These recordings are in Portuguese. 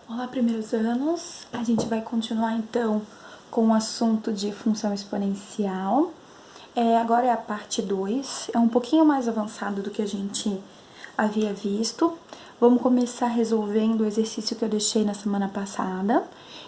Olá, primeiros anos! A gente vai continuar então com o assunto de função exponencial. Agora é a parte 2, é um pouquinho mais avançado do que a gente havia visto. Vamos começar resolvendo o exercício que eu deixei na semana passada.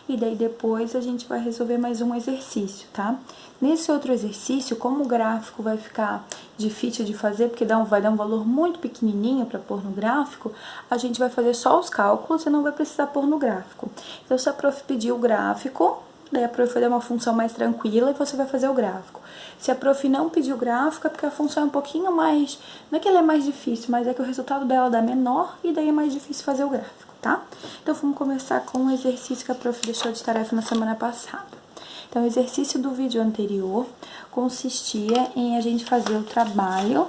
E daí depois a gente vai resolver mais um exercício, tá? Nesse outro exercício, como o gráfico vai ficar difícil de fazer, porque vai dar um valor muito pequenininho para pôr no gráfico, a gente vai fazer só os cálculos e não vai precisar pôr no gráfico. Então, se a prof pedir o gráfico, daí a prof vai dar uma função mais tranquila e você vai fazer o gráfico. Se a prof não pedir o gráfico, é porque a função é um pouquinho mais... Não é que ela é mais difícil, mas é que o resultado dela dá menor e daí é mais difícil fazer o gráfico, tá? Então, vamos começar com o exercício que a prof deixou de tarefa na semana passada. Então, o exercício do vídeo anterior consistia em a gente fazer o trabalho...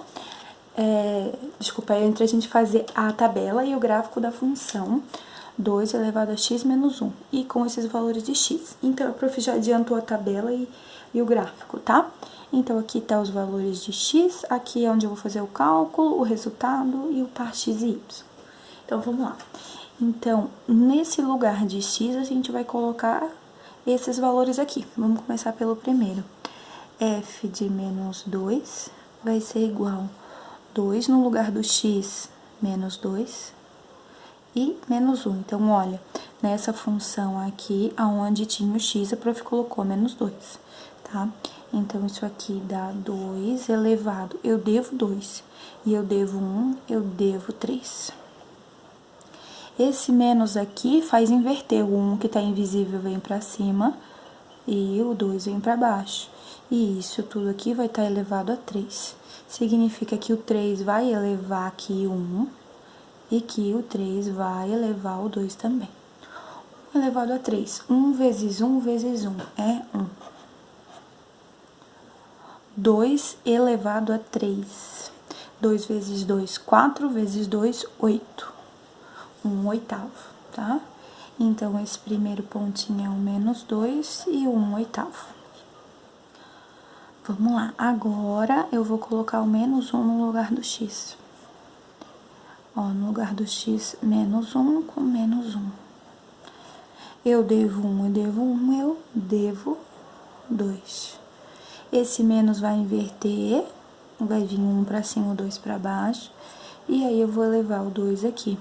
entre a gente fazer a tabela e o gráfico da função 2 elevado a x menos 1, e com esses valores de x. Então, a prof já adiantou a tabela e o gráfico, tá? Então, aqui tá os valores de x, aqui é onde eu vou fazer o cálculo, o resultado e o par x e y. Então, vamos lá. Então, nesse lugar de x, a gente vai colocar esses valores aqui. Vamos começar pelo primeiro. F de menos 2 vai ser igual a 2 no lugar do x, menos 2, e menos 1. Então, olha, nessa função aqui, aonde tinha o x, a prof colocou menos 2, tá? Então, isso aqui dá 2 elevado, eu devo 2, e eu devo 1, eu devo 3. Esse menos aqui faz inverter, o 1 que tá invisível vem pra cima, e o 2 vem pra baixo. E isso tudo aqui vai estar elevado a 3. Significa que o 3 vai elevar aqui o 1 e que o 3 vai elevar o 2 também. 1 elevado a 3. 1 vezes 1 vezes 1 é 1. 2 elevado a 3. 2 vezes 2, 4 vezes 2, 8. 1 oitavo, tá? Então, esse primeiro pontinho é o menos 2 e o 1 oitavo. Vamos lá, agora eu vou colocar o menos 1 no lugar do x. Ó, no lugar do x, menos 1 com menos 1. Eu devo 1, eu devo 1, eu devo 2. Esse menos vai inverter, vai vir 1 pra cima, o 2 pra baixo. E aí, eu vou elevar o 2 aqui.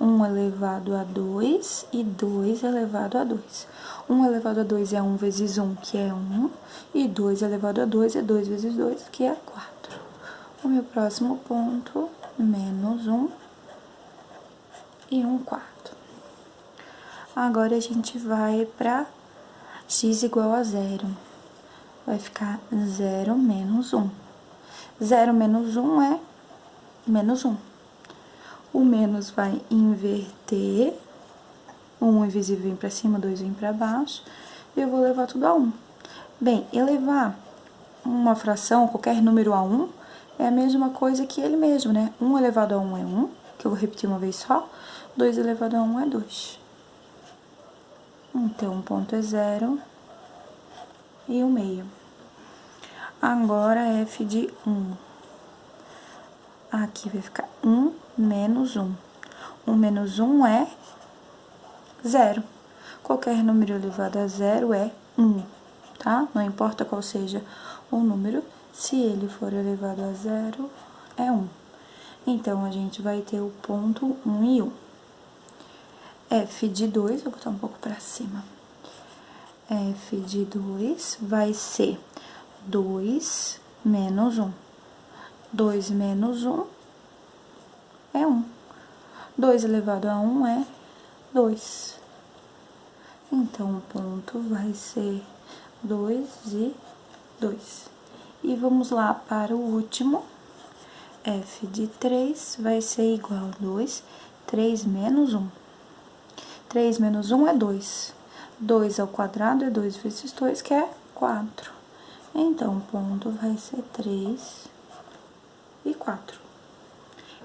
1 elevado a 2 e 2 elevado a 2. 1 elevado a 2 é 1 vezes 1, que é 1, e 2 elevado a 2 é 2 vezes 2, que é 4. O meu próximo ponto, menos 1 e 1 quarto. Agora, a gente vai para x igual a 0. Vai ficar 0 menos 1. 0 menos 1 é menos 1. O menos vai inverter, 1 invisível vem pra cima, 2 vem pra baixo, e eu vou levar tudo a 1. Bem, elevar uma fração, qualquer número a 1, é a mesma coisa que ele mesmo, né? 1 elevado a 1 é 1, que eu vou repetir uma vez só, 2 elevado a 1 é 2. Então, o ponto é 0 e 1 meio. Agora, f de 1. Aqui vai ficar 1 menos 1. 1 menos 1 é 0. Qualquer número elevado a 0 é 1, tá? Não importa qual seja o número, se ele for elevado a 0, é 1. Então, a gente vai ter o ponto 1 e 1. F de 2, vou botar um pouco pra cima. F de 2 vai ser 2 menos 1. 2 menos 1 é 1. 2 elevado a 1 é 2. Então, o ponto vai ser 2 e 2. E vamos lá para o último. F de 3 vai ser igual a 2, 3 menos 1. 3 menos 1 é 2. 2 ao quadrado é 2 vezes 2, que é 4. Então, o ponto vai ser 3 e 4.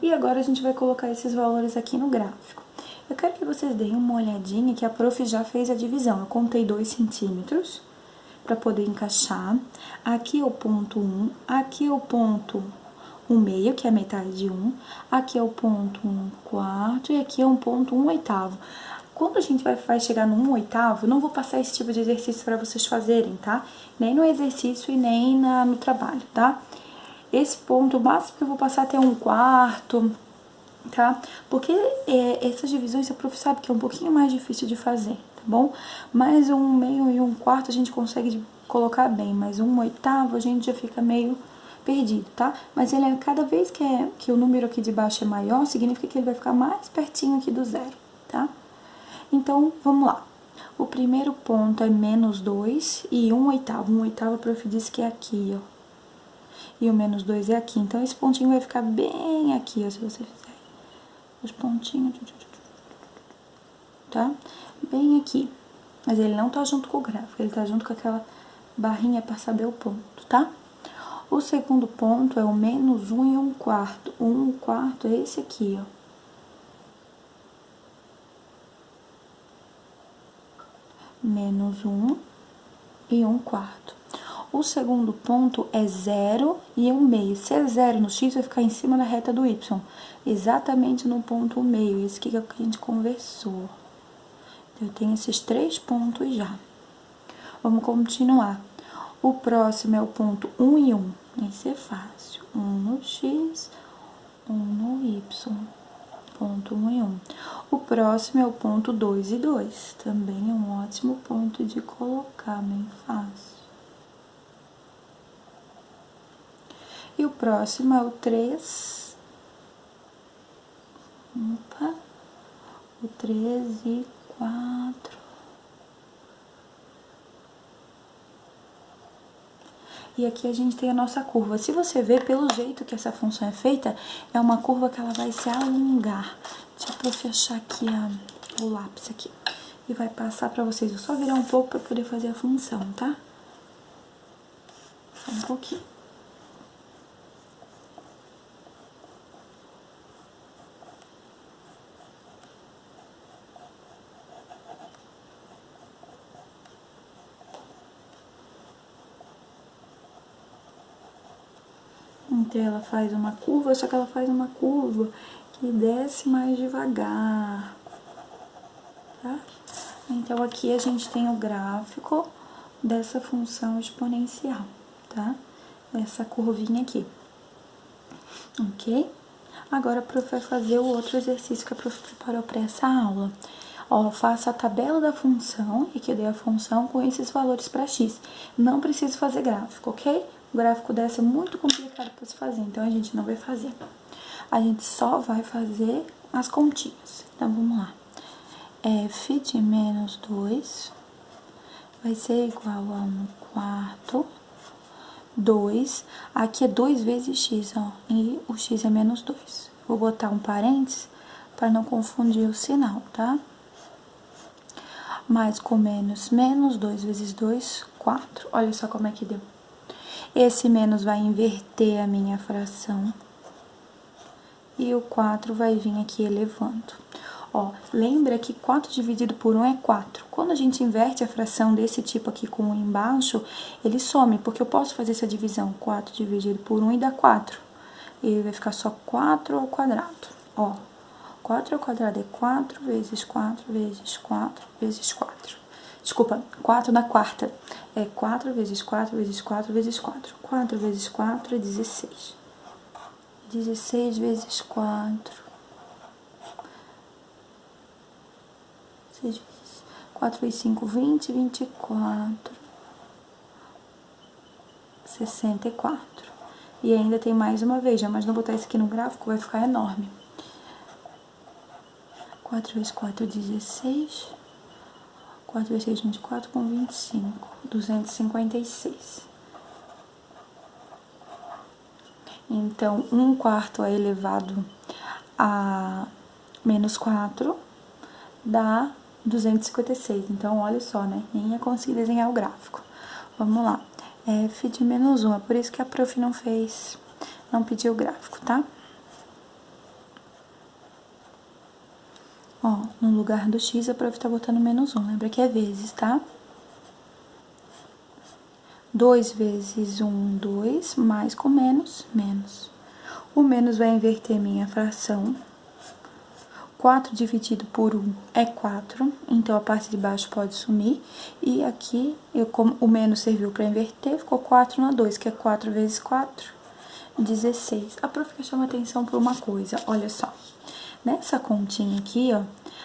E agora, a gente vai colocar esses valores aqui no gráfico. Eu quero que vocês deem uma olhadinha que a prof já fez a divisão. Eu contei 2 centímetros para poder encaixar. Aqui é o ponto 1, aqui é o ponto 1 meio, que é a metade de 1. Aqui é o ponto 1 quarto e aqui é um ponto 1 oitavo. Quando a gente vai chegar no 1/8, não vou passar esse tipo de exercício para vocês fazerem, tá? Nem no exercício e nem no trabalho, tá? Esse ponto, o máximo que eu vou passar até 1/4, tá? Porque essas divisões, a prof sabe que é um pouquinho mais difícil de fazer, tá bom? Mas 1/2 e 1/4 a gente consegue colocar bem, mas 1/8 a gente já fica meio perdido, tá? Mas ele cada vez que o número aqui de baixo é maior, significa que ele vai ficar mais pertinho aqui do zero, tá? Então, vamos lá. O primeiro ponto é -2 e 1/8. 1/8 a prof disse que é aqui, ó. E o -2 é aqui. Então, esse pontinho vai ficar bem aqui, ó, se você fizer os pontinhos, tá? Bem aqui. Mas ele não tá junto com o gráfico, ele tá junto com aquela barrinha para saber o ponto, tá? O segundo ponto é o -1 e 1/4. 1/4 é esse aqui, ó. -1 e 1/4. O segundo ponto é 0 e 1/2. Se é 0 no x, vai ficar em cima da reta do y. Exatamente no ponto 1/2. Esse aqui é o que a gente conversou. Eu tenho esses 3 pontos já. Vamos continuar. O próximo é o ponto 1 e 1. Esse é fácil. 1 no x, 1 no y. Ponto 1 e 1. O próximo é o ponto 2 e 2. Também é um ótimo ponto de colocar, bem fácil. E o próximo é o 3. Opa. O 3 e 4. E aqui a gente tem a nossa curva. Se você ver, pelo jeito que essa função é feita, é uma curva que ela vai se alongar. Deixa eu prof achar aqui o lápis aqui. E vai passar pra vocês. Eu só virar um pouco pra poder fazer a função, tá? Só um pouquinho. Então, ela faz uma curva, só que ela faz uma curva que desce mais devagar, tá? Então, aqui a gente tem o gráfico dessa função exponencial, tá? Essa curvinha aqui, ok? Agora, a prof vai fazer o outro exercício que a prof preparou para essa aula. Ó, faça a tabela da função, e que eu dei a função com esses valores para x. Não preciso fazer gráfico, ok? O gráfico dessa é muito complicado para se fazer, então a gente não vai fazer. A gente só vai fazer as continhas. Então, vamos lá. F de -2 vai ser igual a 1/4. 2, aqui é 2 vezes x, ó, e o x é -2. Vou botar um parênteses para não confundir o sinal, tá? Mais com menos, 2 vezes 2, 4. Olha só como é que deu. Esse menos vai inverter a minha fração. E o 4 vai vir aqui elevando. Ó, lembra que 4 dividido por 1 é 4. Quando a gente inverte a fração desse tipo aqui com 1 embaixo, ele some, porque eu posso fazer essa divisão. 4 dividido por 1 e dá 4. E vai ficar só 4 ao quadrado. Ó, 4 ao quadrado é 4 vezes 4 vezes 4 vezes 4. Desculpa, 4 na quarta. É 4 vezes 4 vezes 4 vezes 4. 4 vezes 4 é 16. 16 vezes 4. 6 vezes 4 vezes 5, 20, 24. 64. E ainda tem mais uma vez, já mas não botar isso aqui no gráfico, vai ficar enorme. 4 vezes 4, 16. 4 vezes 6, 24, com 25. 256. Então, 1/4 é elevado a -4 dá 256. Então, olha só, né? Nem ia conseguir desenhar o gráfico. Vamos lá. F de -1. É por isso que a prof não pediu o gráfico, tá? Ó, no lugar do x, a prof tá botando -1. Lembra que é vezes, tá? 2 vezes 1, 2, mais com menos, menos. O menos vai inverter minha fração. 4 dividido por 1 é 4, então a parte de baixo pode sumir. E aqui, como o menos serviu para inverter, ficou 4 na 2, que é 4 vezes 4, 16. A prof quer chamar atenção por uma coisa, olha só. Nessa continha aqui, ó,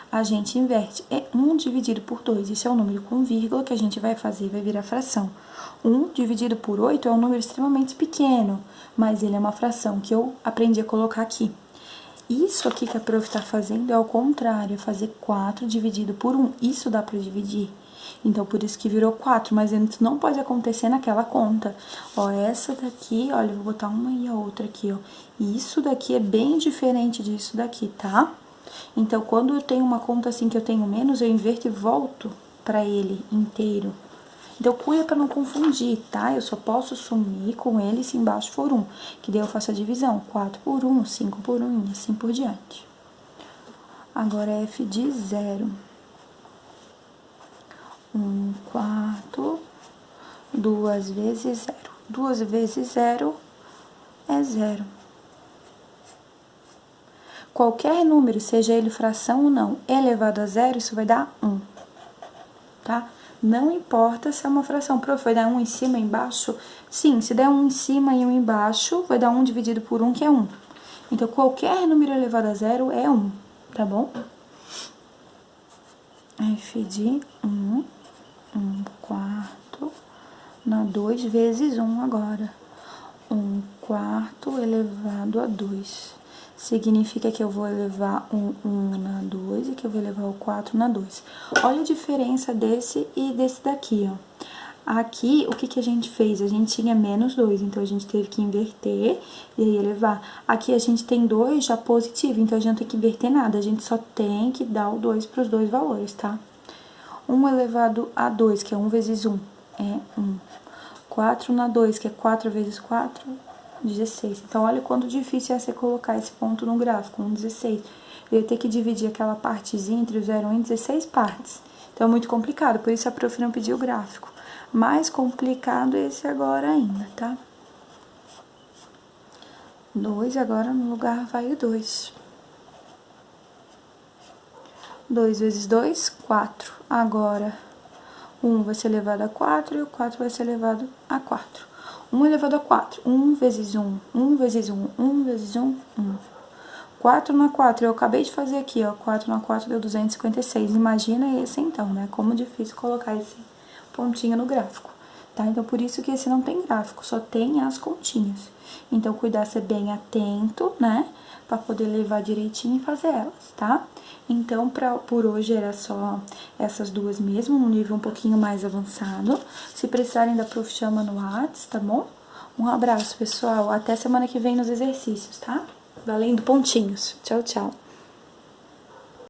a gente inverte. É 1 dividido por 2, isso é um número com vírgula que a gente vai fazer, vai virar fração. 1 dividido por 8 é um número extremamente pequeno, mas ele é uma fração que eu aprendi a colocar aqui. Isso aqui que a prof tá fazendo é ao contrário, é fazer 4 dividido por 1. Isso dá pra dividir. Então, por isso que virou 4, mas isso não pode acontecer naquela conta. Ó, essa daqui, olha, eu vou botar uma e a outra aqui, ó. E isso daqui é bem diferente disso daqui, tá? Então, quando eu tenho uma conta assim que eu tenho menos, eu inverto e volto pra ele inteiro. Então, cuida pra não confundir, tá? Eu só posso sumir com ele se embaixo for 1, que daí eu faço a divisão, 4 por 1, 5 por 1 e assim por diante. Agora, f de 0. 1 quarto, 2 vezes 0. 2 vezes 0 é 0. Qualquer número, seja ele fração ou não, elevado a 0, isso vai dar 1, tá? Não importa se é uma fração. Prof, vai dar 1 em cima e embaixo? Sim, se der 1 em cima e 1 embaixo, vai dar 1 dividido por 1, que é 1. Então, qualquer número elevado a 0 é 1, tá bom? F de 1, 1 quarto, na 2 vezes 1 agora. 1 quarto elevado a 2. Significa que eu vou elevar o 1 na 2 e que eu vou elevar o 4 na 2. Olha a diferença desse e desse daqui, ó. Aqui, o que a gente fez? A gente tinha menos 2, então a gente teve que inverter e aí elevar. Aqui a gente tem 2 já positivo, então a gente não tem que inverter nada, a gente só tem que dar o 2 para os dois valores, tá? 1 elevado a 2, que é 1 vezes 1, é 1. 4 na 2, que é 4 vezes 4, 16. Então, olha quanto difícil é você colocar esse ponto no gráfico, 16. Eu ia ter que dividir aquela partezinha entre o 0 e 1 em 16 partes. Então, é muito complicado, por isso a prof não pediu o gráfico. Mais complicado esse agora ainda, tá? 2, agora no lugar vai o 2. 2 vezes 2, 4. Agora, 1 vai ser elevado a 4 e o 4 vai ser elevado a 4. 1 elevado a 4, 1 vezes 1, 1 vezes 1, 1 vezes 1, 1. 4 na 4, eu acabei de fazer aqui, ó, 4 na 4 deu 256. Imagina esse então, né? Como difícil colocar esse pontinho no gráfico, tá? Então, por isso que esse não tem gráfico, só tem as continhas. Então, cuidar, ser bem atento, né? Pra poder levar direitinho e fazer elas, tá? Então, por hoje era só essas duas mesmo, num nível um pouquinho mais avançado. Se precisarem da prof, chama no WhatsApp, tá bom? Um abraço, pessoal. Até semana que vem nos exercícios, tá? Valendo pontinhos. Tchau, tchau.